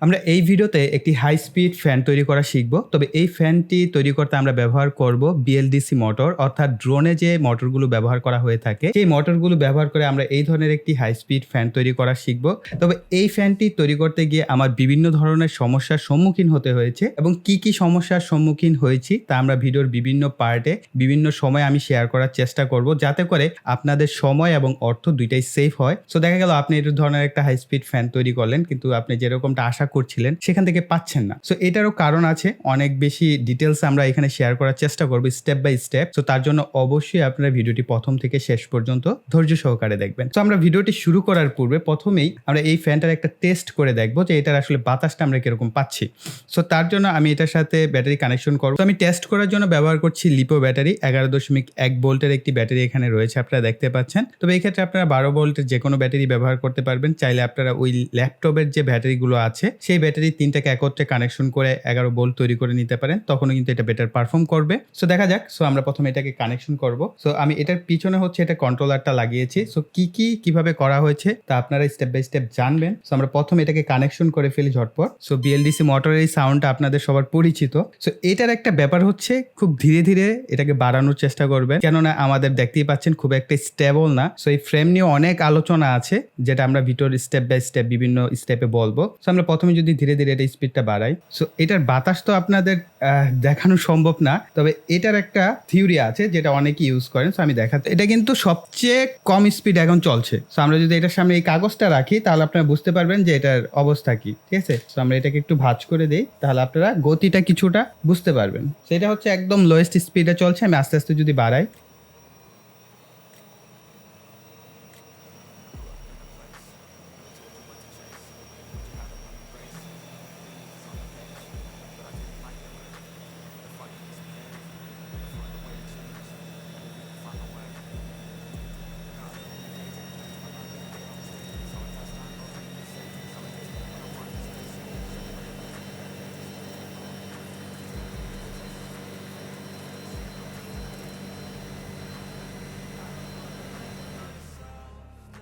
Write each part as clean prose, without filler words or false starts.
আমরা এই ভিডিওতে একটি হাই স্পিড ফ্যান তৈরি করা শিখব। তবে এই ফ্যানটি তৈরি করতে আমরা ব্যবহার করব বিএলডিসি মোটর, অর্থাৎ ড্রোনে যে মোটরগুলো ব্যবহার করা হয়ে থাকে সেই মোটরগুলো ব্যবহার করে আমরা এই ধরনের একটি হাই স্পিড ফ্যান তৈরি করা শিখব। তবে এই ফ্যানটি তৈরি করতে গিয়ে আমার বিভিন্ন ধরনের সমস্যার সম্মুখীন হতে হয়েছে এবং কি কি সমস্যার সম্মুখীন হয়েছি তা আমরা ভিডিওর বিভিন্ন পার্টে বিভিন্ন সময় আমি শেয়ার করার চেষ্টা করব, যাতে করে আপনাদের সময় এবং অর্থ দুইটাই সেফ হয়। সো দেখা গেল আপনি এই ধরনের একটা হাই স্পিড ফ্যান তৈরি করলেন, কিন্তু আপনি যেরকমটা আশা করছিলেন সেখান থেকে পাচ্ছেন না। সো এটারও কারণ আছে, অনেক বেশি ডিটেলস আমরা এখানে শেয়ার করার চেষ্টা করব স্টেপ বাই স্টেপ। সো তার জন্য অবশ্যই আপনারা ভিডিওটি প্রথম থেকে শেষ পর্যন্ত ধৈর্য সহকারে দেখবেন। সো আমরা ভিডিওটি শুরু করার পূর্বে প্রথমেই আমরা এই ফ্যানটার একটা টেস্ট করে দেখবো যে এটার আসলে বাতাসটা আমরা কিরকম পাচ্ছি। সো তার জন্য আমি এটার সাথে ব্যাটারি কানেকশন করবো। আমি টেস্ট করার জন্য ব্যবহার করছি লিপো ব্যাটারি। 11.1 ভোল্টের একটি ব্যাটারি এখানে রয়েছে, আপনারা দেখতে পাচ্ছেন। তবে এই ক্ষেত্রে আপনারা 12 ভোল্টের যে কোনো ব্যাটারি ব্যবহার করতে পারবেন। চাইলে আপনারা ওই ল্যাপটপের যে ব্যাটারিগুলো আছে সেই ব্যাটারি তিনটাকে একত্রে কানেকশন করে 11 ভোল্ট তৈরি করে নিতে পারেন, তখনও কিন্তু এটা বেটার পারফর্ম করবে। সো দেখা যাক। সো আমরা প্রথমে এটাকে কানেকশন করব। সো আমি এটার পিছনে হচ্ছে এটা কন্ট্রোলারটা লাগিয়েছি। সো কিভাবে করা হয়েছে তা আপনারা স্টেপ বাই স্টেপ জানবেন। সো আমরা প্রথমে এটাকে কানেকশন করে ফেলি ঝটপট। সো বিএলডিসি মোটরের এই সাউন্ডটা আপনাদের সবার পরিচিত। সো এটার একটা ব্যাপার হচ্ছে খুব ধীরে ধীরে এটাকে বাড়ানোর চেষ্টা করবেন, কেননা আমাদের দেখতেই পাচ্ছেন খুব একটা স্টেবল না। সো এই ফ্রেম নিয়ে অনেক আলোচনা আছে, যেটা আমরা ভিডিওর স্টেপ বাই স্টেপ বিভিন্ন স্টেপে বলবো। সো আমরা প্রথমে যদি ধীরে ধীরে এটা স্পিডটা বাড়াই। সো এটার বাতাস তো আপনাদের দেখানো সম্ভব না, তবে এটার একটা থিওরি আছে যেটা অনেকে ইউজ করেন। সো আমি দেখাতে, এটা কিন্তু সবচেয়ে কম স্পিড এখন চলছে। সো আমরা যদি এটার সামনে এই কাগজটা রাখি তাহলে আপনারা বুঝতে পারবেন যে এটার অবস্থা কি। ঠিক আছে, সো আমরা এটাকে একটু ভাঁজ করে দিই, তাহলে আপনারা গতিটা কিছুটা বুঝতে পারবেন। সেটা হচ্ছে একদম লোয়েস্ট স্পিডে চলছে। আমি আস্তে আস্তে যদি বাড়াই,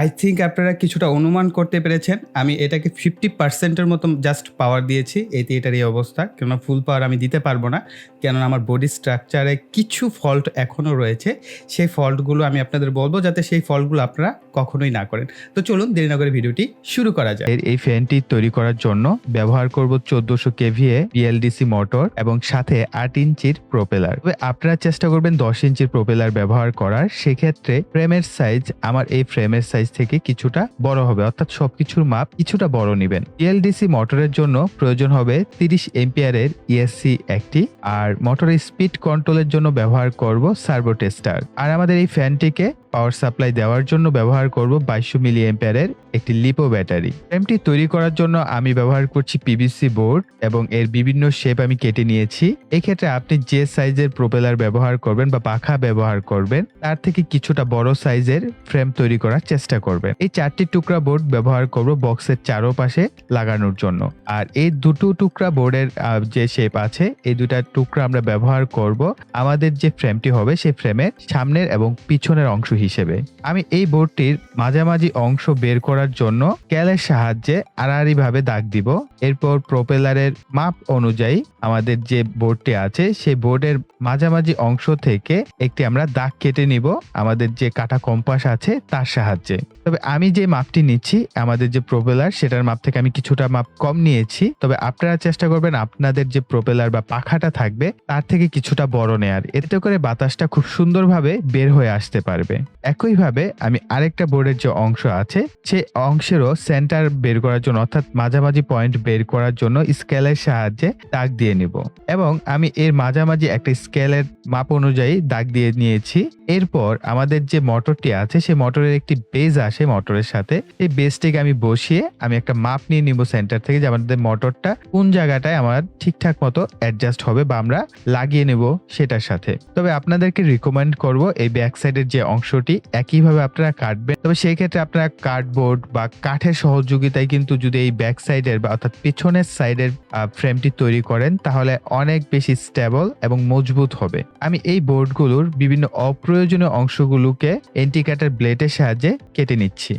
আই থিঙ্ক আপনারা কিছুটা অনুমান করতে পেরেছেন। আমি এটাকে 50% মতো জাস্ট পাওয়ার দিয়েছি, এতে এটার এই অবস্থা। কেননা ফুল পাওয়ার আমি দিতে পারবো না, কেননা আমার বডি স্ট্রাকচারে কিছু ফল্ট এখনও রয়েছে। সেই ফল্টগুলো আমি আপনাদের বলবো, যাতে সেই ফল্টগুলো আপনারা কখনোই না করেন। তো চলুন দেরি না করে ভিডিওটি শুরু করা যায়। এই ফ্যানটি তৈরি করার জন্য ব্যবহার করব 1400 কেভিএ বিএলডিসি মোটর এবং সাথে 8 ইঞ্চির প্রোপেলার। তবে আপনারা চেষ্টা করবেন 10 ইঞ্চির প্রোপেলার ব্যবহার করার। সেক্ষেত্রে ফ্রেমের সাইজ আমার এই ফ্রেমের সাইজ থেকে কিছুটা বড় হবে, অর্থাৎ সবকিছুর মাপ কিছুটা বড় নেবেন। বিএলডিসি মোটরের জন্য প্রয়োজন হবে 30 এম্পিয়ারের ইএসসি একটি, আর মোটরের স্পিড কন্ট্রোলের জন্য ব্যবহার করব সার্ভো টেস্টার। আর আমাদের এই ফ্যানটিকে পাওয়ার সাপ্লাই দেওয়ার জন্য ব্যবহার করব 2200 মিলি এম্পিয়ারের একটি লিপো ব্যাটারি। ফ্রেমটি তৈরি করার জন্য আমি ব্যবহার করছি পিভিসি বোর্ড এবং এর বিভিন্ন শেপ আমি কেটে নিয়েছি। এক্ষেত্রে আপনি যে সাইজের প্রোপেলার ব্যবহার করবেন বা পাখা ব্যবহার করবেন তার থেকে কিছুটা বড় সাইজের ফ্রেম তৈরি করার চেষ্টা করবেন। এই 4টি টুকরা বোর্ড ব্যবহার করব বক্সের চারপাশে লাগানোর জন্য। আর এই দুটো টুকরা বোর্ডের যে শেপ আছে, এই দুটা টুকরা আমরা ব্যবহার করব আমাদের যে ফ্রেমটি হবে সেই ফ্রেমের সামনের এবং পিছনের অংশ হিসেবে। আমি এই বোর্ডটির মাঝামাঝি অংশ বের করার জন্য স্কেলের সাহায্যে আড়াআড়ি ভাবে দাগ দিব। এরপর প্রোপেলারের মাপ অনুযায়ী আমাদের যে বোর্ডটি আছে সেই বোর্ডের মাঝামাঝি অংশ থেকে একটি আমরা দাগ কেটে নিব আমাদের যে কাটা কম্পাস আছে তার সাহায্যে। তবে আমি যে মাপটি নিচ্ছি আমাদের যে প্রোপেলার সেটার মাপ থেকে আমি কিছুটা মাপ কম নিয়েছি। তবে আপনারা চেষ্টা করবেন আপনাদের যে প্রোপেলার বা পাখাটা থাকবে তার থেকে কিছুটা বড় নেয়ার, এতে করে বাতাসটা খুব সুন্দরভাবে বের হয়ে আসতে পারবে। একইভাবে আমি আরেকটা বোর্ডের যে অংশ আছে সেই অংশেরও সেন্টার বের করার জন্য, অর্থাৎ মাঝামাঝি পয়েন্ট বের করার জন্য স্কেলের সাহায্যে দাগ দিয়ে নিব এবং আমি এর মাঝামাঝি একটা স্কেলের মাপ অনুযায়ী দাগ দিয়ে নিয়েছি। এরপর আমাদের যে মোটরটি আছে সেই মোটরের একটি বেজ আসে মোটরের সাথে, এই বেজটিকে আমি বসিয়ে আমি একটা মাপ নিয়ে নিব সেন্টার থেকে, যে আমাদের মোটরটা কোন জায়গাটায় আমার ঠিকঠাক মতো অ্যাডজাস্ট হবে বা আমরা লাগিয়ে নেব সেটার সাথে। তবে আপনাদেরকে রিকমেন্ড করব এই ব্যাক সাইডের যে অংশটি একইভাবে আপনারা কাটবেন। তবে সেই ক্ষেত্রে আপনারা কার্ডবোর্ড বা কাঠের সহযোগিতায় কিন্তু যদি এই ব্যাক সাইডের বা অর্থাৎ পিছনের সাইডের ফ্রেমটি তৈরি করেন তাহলে অনেক বেশি স্টেবল এবং মজবুত হবে। আমি এই বোর্ডগুলোর বিভিন্ন অপ্রয়োজনীয় অংশগুলোকে ইন্ডিকেটর ব্লেডের সাহায্যে কেটে নিচ্ছি।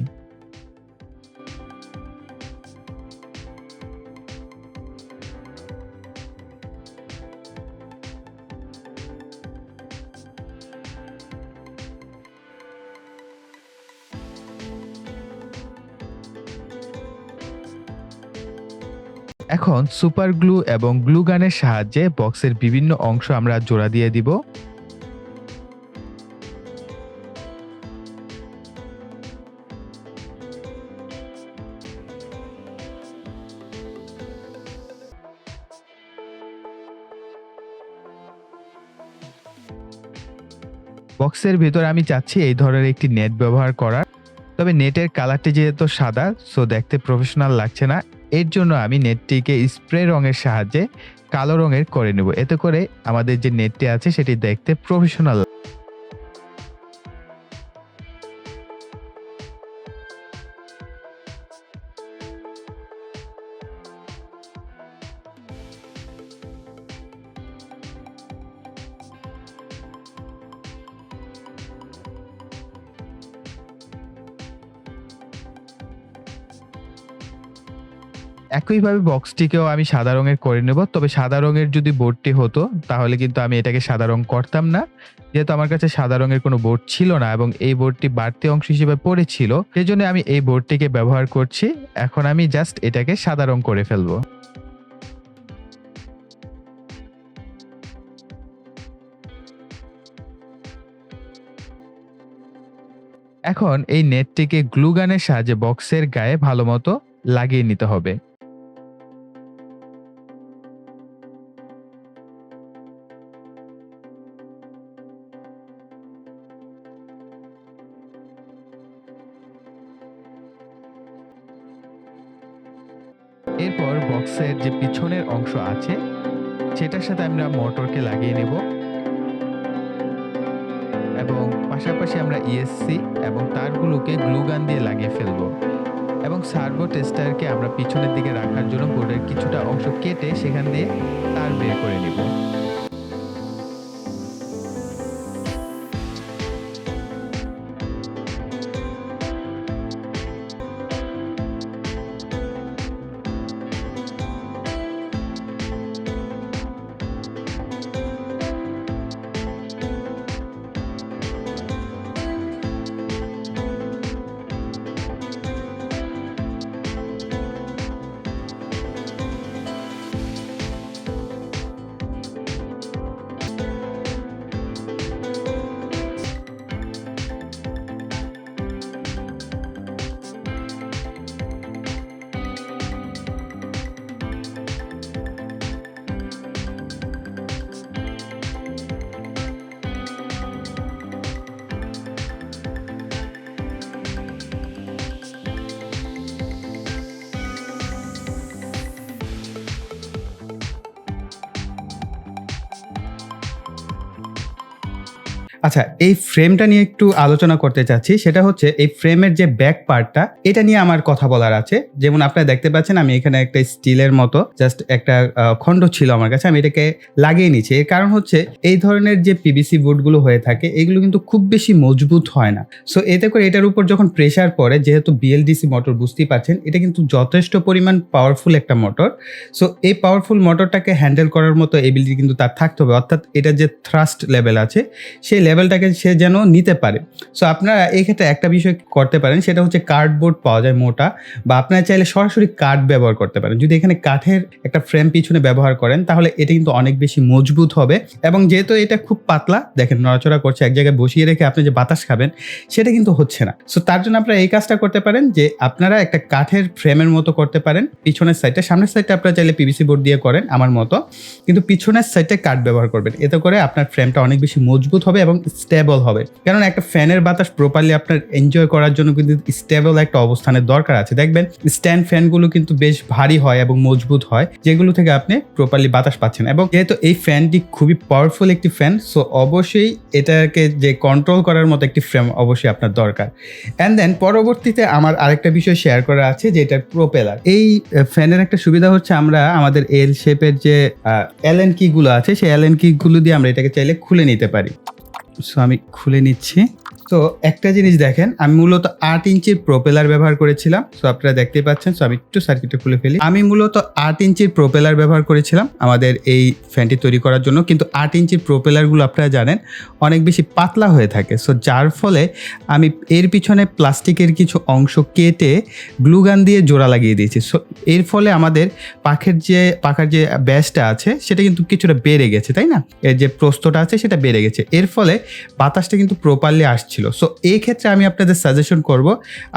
এখন সুপার গ্লু এবং গ্লু গানের সাহায্যে বক্সের বিভিন্ন অংশ আমরা জোড়া দিয়ে দিব। বক্সের ভিতরে আমি চাচ্ছি এই ধরনের একটি নেট ব্যবহার করার, তবে নেটের কালারটি যেহেতু সাদা, সো দেখতে প্রফেশনাল লাগছে না। এর জন্য আমি নেটটিকে স্প্রে রঙের সাহায্যে কালো রঙের করে নেব, এতে করে আমাদের যে নেটটি আছে সেটি দেখতে প্রফেশনাল। একইভাবে বক্সটিকেও আমি সাদা রঙের করে নেব, তবে সাদা রঙের যদি বোর্ডটি হতো তাহলে কিন্তু আমি এটাকে সাদা রং করতাম না। যেহেতু আমার কাছে সাদা রঙের কোনো বোর্ড ছিল না এবং এই বোর্ডটি বাড়তি অংশ হিসেবে পড়েছিল, সেজন্য আমি এই বোর্ডটিকে ব্যবহার করছি। এখন আমি জাস্ট এটাকে সাদা রং করে ফেলবো। এখন এই নেটটিকে গ্লু গানের সাহায্যে বক্সের গায়ে ভালো মতো লাগিয়ে নিতে হবে। এরপর বক্সের যে পিছনের অংশ আছে সেটার সাথে আমরা মোটরকে লাগিয়ে নেব এবং পাশাপাশি আমরা ইএসসি এবং তারগুলোকে গ্লু গান দিয়ে লাগিয়ে ফেলবো এবং সার্ভো টেস্টারকে আমরা পিছনের দিকে রাখার জন্য বোর্ডের কিছুটা অংশ কেটে সেখান দিয়ে তার বের করে নিব। আচ্ছা, এই ফ্রেমটা নিয়ে একটু আলোচনা করতে চাচ্ছি। সেটা হচ্ছে এই ফ্রেমের যে ব্যাক পার্টটা, এটা নিয়ে আমার কথা বলার আছে। যেমন আপনারা দেখতে পাচ্ছেন আমি এখানে একটা স্টিলের মতো জাস্ট একটা খণ্ড ছিল আমার কাছে, আমি এটাকে লাগিয়ে নিচ্ছি। এর কারণ হচ্ছে এই ধরনের যে পিভিসি বোর্ডগুলো হয়ে থাকে এগুলো কিন্তু খুব বেশি মজবুত হয় না। সো এতে করে এটার উপর যখন প্রেসার পড়ে, যেহেতু বিএলডিসি মোটর বুঝতেই পারছেন, এটা কিন্তু যথেষ্ট পরিমাণ পাওয়ারফুল একটা মোটর। সো এই পাওয়ারফুল মোটরটাকে হ্যান্ডেল করার মতো এবিলিটি কিন্তু তার থাকতে হবে, অর্থাৎ এটা যে থ্রাস্ট লেভেল আছে সেই লেভেলটাকে সে যেন নিতে পারে। সো আপনারা এই ক্ষেত্রে একটা বিষয় করতে পারেন, সেটা হচ্ছে কার্ডবোর্ড পাওয়া যায় মোটা, বা আপনারা চাইলে সরাসরি কাঠ ব্যবহার করতে পারেন। যদি এখানে কাঠের একটা ফ্রেম পিছনে ব্যবহার করেন তাহলে এটা কিন্তু অনেক বেশি মজবুত হবে। এবং যেহেতু এটা খুব পাতলা, দেখেন নড়াচড়া করছে, এক জায়গায় বসিয়ে রেখে আপনি যে বাতাস খাবেন সেটা কিন্তু হচ্ছে না। সো তার জন্য আপনারা এই কাজটা করতে পারেন যে আপনারা একটা কাঠের ফ্রেমের মতো করতে পারেন পিছনের সাইডটা। সামনের সাইডটা আপনারা চাইলে পিভিসি বোর্ড দিয়ে করেন আমার মতো, কিন্তু পিছনের সাইডে কাঠ ব্যবহার করবেন। এতে করে আপনার ফ্রেমটা অনেক বেশি মজবুত হবে এবং স্টেবল হবে। কারণ একটা ফ্যানের বাতাস প্রপারলি আপনার এনজয় করার জন্য কিন্তু স্টেবল একটা অবস্থানের দরকার আছে। দেখবেন স্ট্যান্ড ফ্যানগুলো কিন্তু বেশ ভারী হয় এবং মজবুত হয়, যেগুলো থেকে আপনি প্রপারলি বাতাস পাচ্ছেন। এবং যেহেতু এই ফ্যানটি খুবই পাওয়ারফুল একটি ফ্যান, সো অবশ্যই এটাকে যে কন্ট্রোল করার মতো একটি ফ্রেম অবশ্যই আপনার দরকার। অ্যান্ড দেন পরবর্তীতে আমার আরেকটা বিষয় শেয়ার করা আছে, যে এটার প্রোপেলার। এই ফ্যানের একটা সুবিধা হচ্ছে আমরা আমাদের এল শেপের যে অ্যালেন কিগুলো আছে সেই অ্যালেন কিগুলো দিয়ে আমরা এটাকে চাইলে খুলে নিতে পারি। সো আমি খুলে নিচ্ছি। তো একটা জিনিস দেখেন, আমি মূলত 8 ইঞ্চির প্রোপেলার ব্যবহার করেছিলাম। সো আপনারা দেখতেই পাচ্ছেন। সো আমি একটু সার্কিটটা খুলে ফেলি। আমি মূলত 8 ইঞ্চির প্রোপেলার ব্যবহার করেছিলাম আমাদের এই ফ্যানটি তৈরি করার জন্য। কিন্তু 8 ইঞ্চির প্রোপেলারগুলো আপনারা জানেন অনেক বেশি পাতলা হয়ে থাকে। সো যার ফলে আমি এর পিছনে প্লাস্টিকের কিছু অংশ কেটে গ্লু গান দিয়ে জোড়া লাগিয়ে দিয়েছি। সো এর ফলে আমাদের পাখার যে ব্যাসটা আছে সেটা কিন্তু কিছুটা বেড়ে গেছে, তাই না? এর যে প্রস্থটা আছে সেটা বেড়ে গেছে। এর ফলে বাতাসটা কিন্তু প্রপারলি আসছিল। সো এই ক্ষেত্রে আমি আপনাদের সাজেশন করব,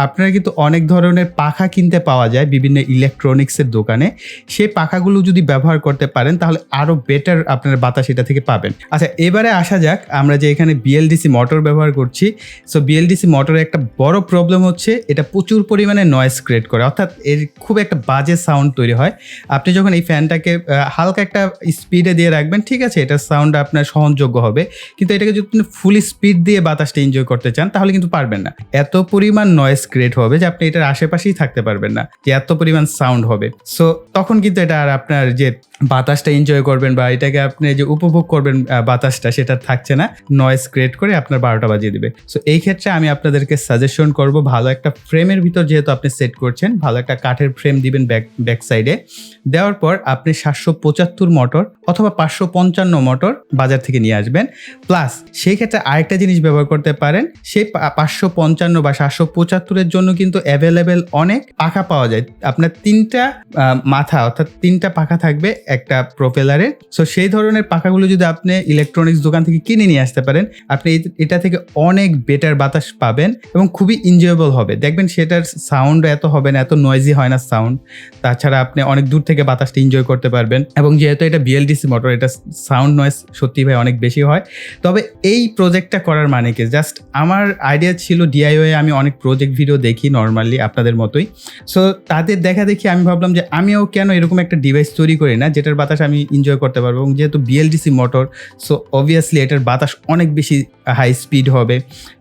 আপনারা কিন্তু অনেক ধরনের পাখা কিনতে পাওয়া যায় বিভিন্ন ইলেকট্রনিক্সের দোকানে। সেই পাখাগুলো যদি ব্যবহার করতে পারেন তাহলে আরও বেটার আপনারা বাতাস এটা থেকে পাবেন। আচ্ছা, এবারে আসা যাক, আমরা যে এখানে বিএলডিসি মোটর ব্যবহার করছি। সো বিএলডিসি মোটরের একটা বড় প্রবলেম হচ্ছে এটা প্রচুর পরিমাণে নয়েজ ক্রিয়েট করে, অর্থাৎ এর খুব একটা বাজে সাউন্ড তৈরি হয়। আপনি যখন এই ফ্যানটাকে হালকা একটা স্পিডে দিয়ে রাখবেন, ঠিক আছে, এটার সাউন্ড আপনার সহনযোগ্য হবে। কিন্তু এটাকে যদি আপনি ফুল স্পিড দিয়ে বাতাসটা এনজয় করতে চান তাহলে কিন্তু পারবেন না। এত পরিমাণ নয়েজ ক্রিয়েট হবে যে আপনি এটার আশেপাশেই থাকতে পারবেন না, যে এত পরিমাণ সাউন্ড হবে। সো তখন কিন্তু এটা আর আপনার যে বাতাসটা এনজয় করবেন বা এটাকে আপনি যে উপভোগ করবেন বাতাসটা, সেটা থাকছে না, নয়েজ ক্রিয়েট করে আপনার 12টা বাজিয়ে দিবে। সো এই ক্ষেত্রে আমি আপনাদেরকে সাজেশন করব, ভালো একটা ফ্রেমের ভিতর যেহেতু আপনি সেট করছেন, ভালো একটা কাঠের ফ্রেম দিবেন ব্যাক সাইডে। দেওয়ার পর আপনি 775 মোটর অথবা 555 মোটর বাজার থেকে নিয়ে আসবেন। প্লাস সেই ক্ষেত্রে আরেকটা জিনিস ব্যবহার করতে পারেন, সেই 555 বা 775-এর জন্য কিন্তু অ্যাভেলেবেল অনেক পাখা পাওয়া যায়। আপনার 3টা মাথা অর্থাৎ 3টা পাখা থাকবে একটা প্রোপেলারের। সো সেই ধরনের পাখাগুলো যদি আপনি ইলেকট্রনিক্স দোকান থেকে কিনে নিয়ে আসতে পারেন, আপনি এটা থেকে অনেক বেটার বাতাস পাবেন এবং খুবই এনজয়েবল হবে। দেখবেন সেটার সাউন্ড এত হবে না, এত নয়েজি হয় না সাউন্ড। তাছাড়া আপনি অনেক দূর থেকে বাতাসটা এনজয় করতে পারবেন। এবং যেহেতু এটা বিএলডিসি মোটর, এটা সাউন্ড নয়েজ সত্যি ভাই অনেক বেশি হয়। তবে এই প্রজেক্টটা করার মানে কি, জাস্ট আমার আইডিয়া ছিল ডিআইওয়াই, আমি অনেক প্রজেক্ট ভিডিও দেখি নর্মালি আপনাদের মতোই। সো তাদের দেখা দেখি আমি ভাবলাম যে আমিও কেন এরকম একটা ডিভাইস তৈরি করি না যেটার বাতাস আমি এনজয় করতে পারবো। এবং যেহেতু বিএলডিসি মোটর, সো অবভিয়াসলি এটার বাতাস অনেক বেশি হাই স্পিড হবে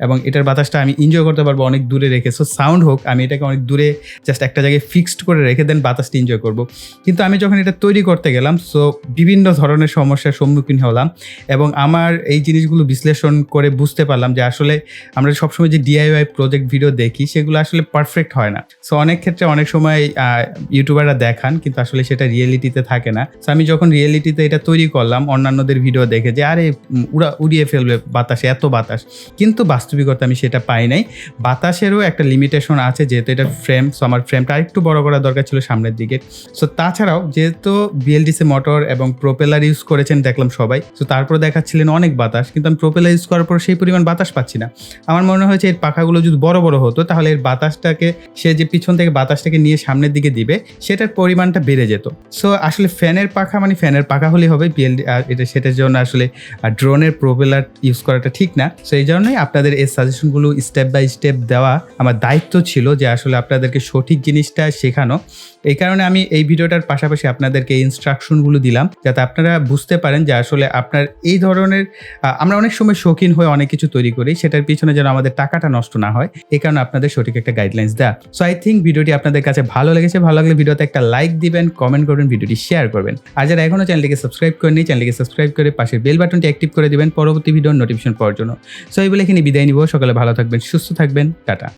এবং এটার বাতাসটা আমি এনজয় করতে পারবো অনেক দূরে রেখে। সো সাউন্ড হোক, আমি এটাকে অনেক দূরে জাস্ট একটা জায়গায় ফিক্সড করে রেখে দেন বাতাসটা এনজয় করবো। কিন্তু আমি যখন এটা তৈরি করতে গেলাম, সো বিভিন্ন ধরনের সমস্যার সম্মুখীন হলাম এবং আমার এই জিনিসগুলো বিশ্লেষণ করে বুঝতে পারলাম যে আসলে আমরা সবসময় যে ডিআইওয়াই প্রজেক্ট ভিডিও দেখি সেগুলো আসলে পারফেক্ট হয় না। সো অনেক ক্ষেত্রে অনেক সময় ইউটিউবাররা দেখান কিন্তু আসলে সেটা রিয়েলিটিতে থাকে না। সো আমি যখন রিয়েলিটিতে এটা তৈরি করলাম অন্যান্যদের ভিডিও দেখে যে আরে উড়িয়ে ফেলবে বাতাসে, এত বাতাস, কিন্তু বাস্তবিকতা আমি সেটা পাই নাই। বাতাসেরও একটা লিমিটেশন আছে, যেহেতু এটা ফ্রেম। সো আমার ফ্রেমটা আরেকটু বড় করা দরকার ছিল সামনের দিকে। সো তাছাড়াও যেহেতু বিএলডিসি মোটর এবং প্রোপেলার ইউজ করেছেন দেখলাম সবাই, সো তারপরে দেখাচ্ছিলেন অনেক বাতাস, কিন্তু আমি প্রোপেলার ইউজ করার পর সেই পরিমাণ বাতাস পাচ্ছি না। আমার মনে হয়েছে এর পাখাগুলো যদি বড় বড় হতো তাহলে এর বাতাসটাকে, সে যে পিছন থেকে বাতাসটাকে নিয়ে সামনের দিকে দিবে, সেটার পরিমাণটা বেড়ে যেত। সো আসলে ফ্যানের পাখা মানে ফ্যানের পাখা হলেই হবে, এটা সেটার জন্য আসলে ড্রোনের প্রোপেলার ইউজ করাটা ঠিক না। সো এই জন্যই আপনাদের এই সাজেশনগুলো স্টেপ বাই স্টেপ দেওয়া আমার দায়িত্ব ছিল, যে আসলে আপনাদেরকে সঠিক জিনিসটা শেখানো। এই কারণে আমি এই ভিডিওটার পাশাপাশি আপনাদেরকে এই ইনস্ট্রাকশনগুলো দিলাম, যাতে আপনারা বুঝতে পারেন যে আসলে আপনার এই ধরনের আমরা অনেক সময় শৌখিন হয়ে অনেক কিছু তৈরি করি, সেটার পিছনে যেন আমাদের টাকাটা নষ্ট না হয়, এই কারণে আপনাদের সঠিক একটা গাইডলাইন্স দেয়া। সো আই থিঙ্ক ভিডিওটি আপনাদের কাছে ভালো লেগেছে। ভালো লাগলে ভিডিওতে একটা লাইক দিবেন, কমেন্ট করবেন, ভিডিওটি শেয়ার করবেন। আর যারা এখনো চ্যানেলটিকে সাবস্ক্রাইব করেনি, চ্যানেলটিকে সাবস্ক্রাইব করে পাশের বেল বাটনটি অ্যাক্টিভ করে দিবেন পরবর্তী ভিডিওর নোটিফিকেশন পাওয়ার জন্য। সো এই বলে এখানে বিদায় নিব। সকালে ভালো থাকবেন, সুস্থ থাকবেন, টাটা।